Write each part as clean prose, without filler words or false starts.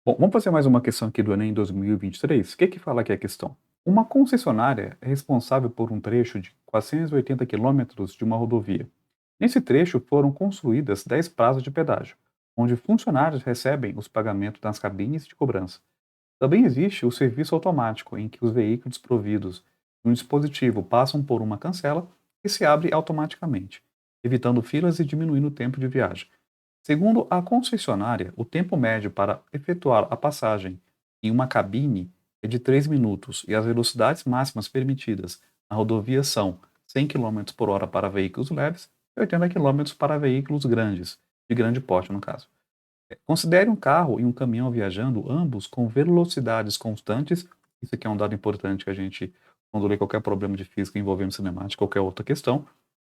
Bom, vamos fazer mais uma questão aqui do Enem 2023. O que que fala aqui a questão? Uma concessionária é responsável por um trecho de 480 quilômetros de uma rodovia. Nesse trecho foram construídas 10 praças de pedágio, onde funcionários recebem os pagamentos nas cabines de cobrança. Também existe o serviço automático, em que os veículos providos de um dispositivo passam por uma cancela que se abre automaticamente, evitando filas e diminuindo o tempo de viagem. Segundo a concessionária, o tempo médio para efetuar a passagem em uma cabine é de 3 minutos e as velocidades máximas permitidas na rodovia são 100 km por hora para veículos leves e 80 km para veículos grandes, de grande porte no caso. Considere um carro e um caminhão viajando, ambos com velocidades constantes. Isso aqui é um dado importante que a gente, quando lê qualquer problema de física envolvendo cinemática, qualquer outra questão,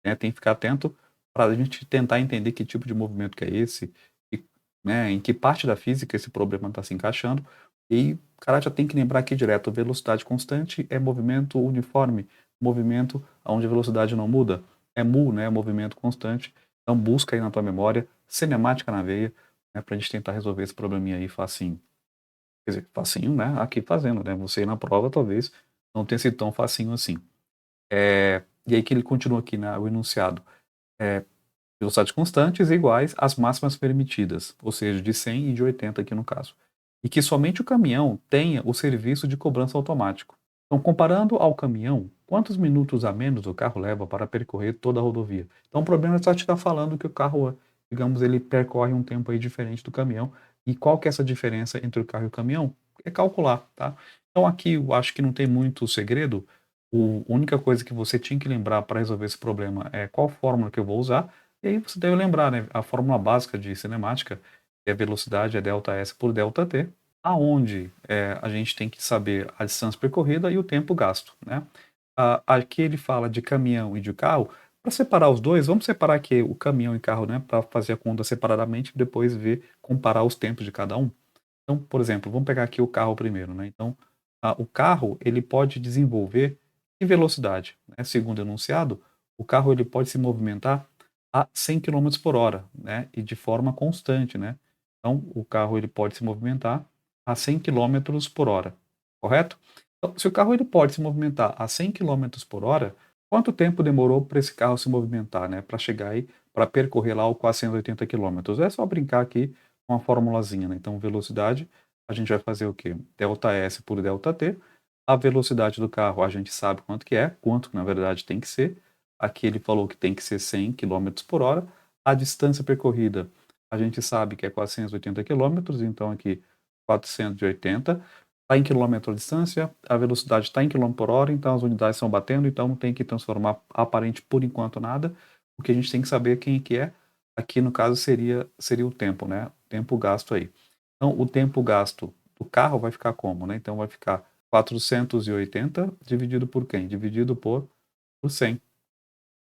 né, tem que ficar atento para a gente tentar entender que tipo de movimento que é esse, e, né, em que parte da física esse problema está se encaixando. E o cara já tem que lembrar aqui direto: velocidade constante é movimento uniforme, movimento onde a velocidade não muda. É mu, né, movimento constante. Então busca aí na tua memória, cinemática na veia, né, para a gente tentar resolver esse probleminha aí facinho. Quer dizer, facinho, né, aqui fazendo, né, você na prova talvez não tenha sido tão facinho assim. E aí que ele continua aqui, né, o enunciado. É, velocidades constantes iguais às máximas permitidas, ou seja, de 100 e de 80 aqui no caso. E que somente o caminhão tenha o serviço de cobrança automático. Então, comparando ao caminhão, quantos minutos a menos o carro leva para percorrer toda a rodovia? Então, o problema é só te estar falando que o carro, digamos, ele percorre um tempo aí diferente do caminhão. E qual que é essa diferença entre o carro e o caminhão? É calcular, tá? Então, aqui eu acho que não tem muito segredo. A única coisa que você tinha que lembrar para resolver esse problema é qual fórmula que eu vou usar, e aí você deve lembrar, né, a fórmula básica de cinemática é a velocidade é ΔS por ΔT, aonde a gente tem que saber a distância percorrida e o tempo gasto, né? Aqui ele fala de caminhão e de carro. Para separar os dois, vamos separar aqui o caminhão e carro, né, para fazer a conta separadamente e depois ver, comparar os tempos de cada um. Então, por exemplo, vamos pegar aqui o carro primeiro, né? Então, o carro ele pode desenvolver em velocidade, né? Segundo o enunciado, o carro ele pode se movimentar a 100 quilômetros por hora, né? E de forma constante, né? Então, o carro ele pode se movimentar a 100 quilômetros por hora, correto? Então, se o carro ele pode se movimentar a 100 quilômetros por hora, quanto tempo demorou para esse carro se movimentar, né? Para chegar aí, para percorrer lá o 480 quilômetros? É só brincar aqui com a formulazinha, né? Então, velocidade, a gente vai fazer o quê? ΔS por ΔT. A velocidade do carro, a gente sabe quanto que é, quanto que na verdade tem que ser. Aqui ele falou que tem que ser 100 km por hora. A distância percorrida, a gente sabe que é 480 quilômetros, então aqui 480. Está em quilômetro a distância, a velocidade está em quilômetro por hora, então as unidades estão batendo, então não tem que transformar aparente por enquanto nada. O que a gente tem que saber quem que é. Aqui no caso seria o tempo, né? O tempo gasto aí. Então o tempo gasto do carro vai ficar como, né? Então vai ficar 480 dividido por quem? Dividido por 100.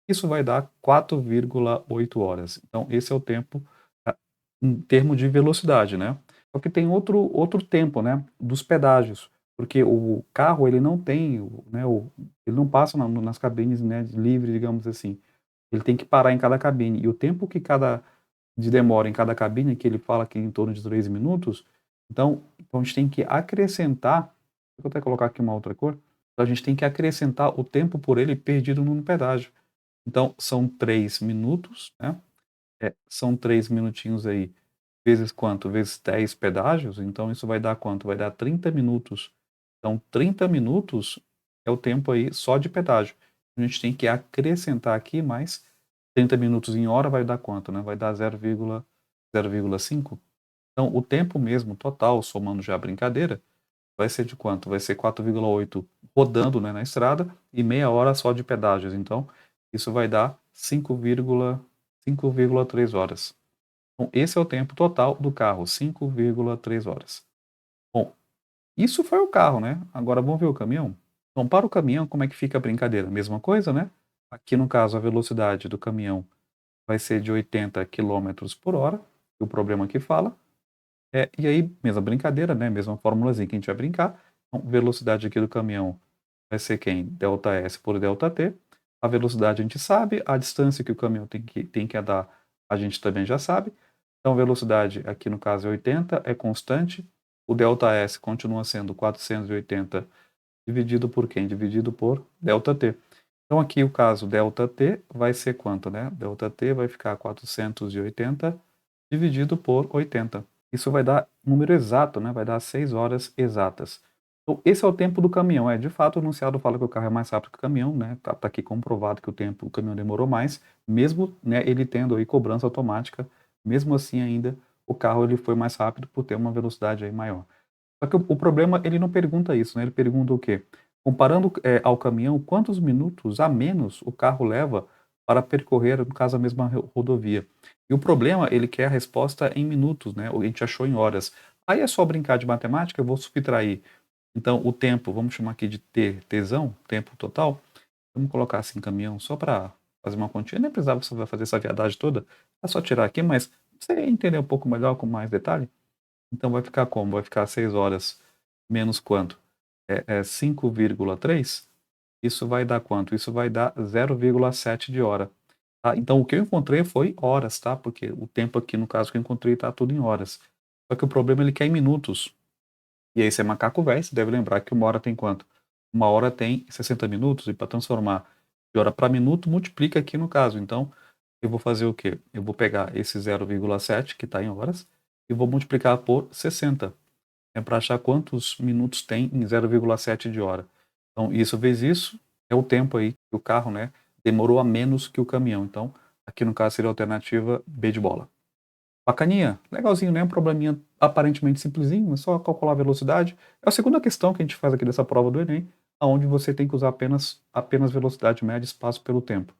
Isso vai dar 4,8 horas. Então esse é o tempo em termos de velocidade, né? Só que tem outro tempo, né? Dos pedágios, porque o carro ele não tem, né? Ele não passa nas cabines, né? Livre, digamos assim. Ele tem que parar em cada cabine. E o tempo que cada de demora em cada cabine, que ele fala que é em torno de 3 minutos, então a gente tem que acrescentar, vou até colocar aqui uma outra cor, então a gente tem que acrescentar o tempo por ele perdido no pedágio. Então são 3 minutos, né? São 3 minutinhos aí, vezes quanto? Vezes 10 pedágios, então isso vai dar quanto? Vai dar 30 minutos. Então 30 minutos é o tempo aí só de pedágio. A gente tem que acrescentar aqui mais 30 minutos em hora vai dar quanto, né? Vai dar 0,5. Então, o tempo mesmo total, somando já a brincadeira, vai ser de quanto? Vai ser 4,8 rodando, né, na estrada e meia hora só de pedágios. Então, isso vai dar 5,3 horas. Então, esse é o tempo total do carro, 5,3 horas. Bom, isso foi o carro, né? Agora vamos ver o caminhão. Então, para o caminhão, como é que fica a brincadeira? Mesma coisa, né? Aqui no caso, a velocidade do caminhão vai ser de 80 quilômetros por hora, o problema que fala. E aí, mesma brincadeira, né? Mesma formulazinha que a gente vai brincar. Então, velocidade aqui do caminhão vai ser quem? ΔS por ΔT. A velocidade a gente sabe, a distância que o caminhão tem que andar a gente também já sabe. Então, velocidade aqui no caso é 80, é constante. O ΔS continua sendo 480 dividido por quem? Dividido por ΔT. Então aqui o caso ΔT vai ser quanto, né? ΔT vai ficar 480 dividido por 80. Isso vai dar número exato, né? Vai dar 6 horas exatas. Então esse é o tempo do caminhão. De fato, o enunciado fala que o carro é mais rápido que o caminhão, né? Tá aqui comprovado que o caminhão demorou mais, mesmo, né, ele tendo aí cobrança automática, mesmo assim ainda o carro ele foi mais rápido por ter uma velocidade aí maior. Só que o problema, ele não pergunta isso, né, ele pergunta o quê? Comparando, ao caminhão, quantos minutos a menos o carro leva para percorrer, no caso, a mesma rodovia? E o problema, ele quer a resposta em minutos, né, a gente achou em horas. Aí é só brincar de matemática, eu vou subtrair, então, o tempo, vamos chamar aqui de Tsão, tempo total, vamos colocar assim, caminhão, só para fazer uma continha, nem precisava você vai fazer essa viadagem toda, é só tirar aqui, mas você entender um pouco melhor, com mais detalhe, então vai ficar como? Vai ficar 6 horas menos quanto? 5,3? Isso vai dar quanto? Isso vai dar 0,7 de hora. Tá? Então o que eu encontrei foi horas, tá? Porque o tempo aqui, no caso que eu encontrei, tá tudo em horas. Só que o problema ele quer em minutos. E aí você é macaco velho, você deve lembrar que uma hora tem quanto? Uma hora tem 60 minutos, e para transformar de hora para minuto, multiplica aqui no caso. Então, eu vou fazer o quê? Eu vou pegar esse 0,7, que está em horas, e vou multiplicar por 60. É para achar quantos minutos tem em 0,7 de hora. Então, isso vezes isso é o tempo aí que o carro, né, demorou a menos que o caminhão. Então, aqui no caso seria a alternativa B de bola. Bacaninha, legalzinho, né? Um probleminha aparentemente simplesinho, é só calcular a velocidade. É a segunda questão que a gente faz aqui dessa prova do Enem, onde você tem que usar apenas velocidade média e espaço pelo tempo.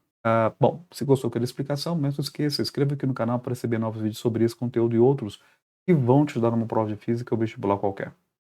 Bom, se gostou daquela explicação, não se esqueça, se inscreva aqui no canal para receber novos vídeos sobre esse conteúdo e outros que vão te ajudar numa prova de física ou vestibular qualquer.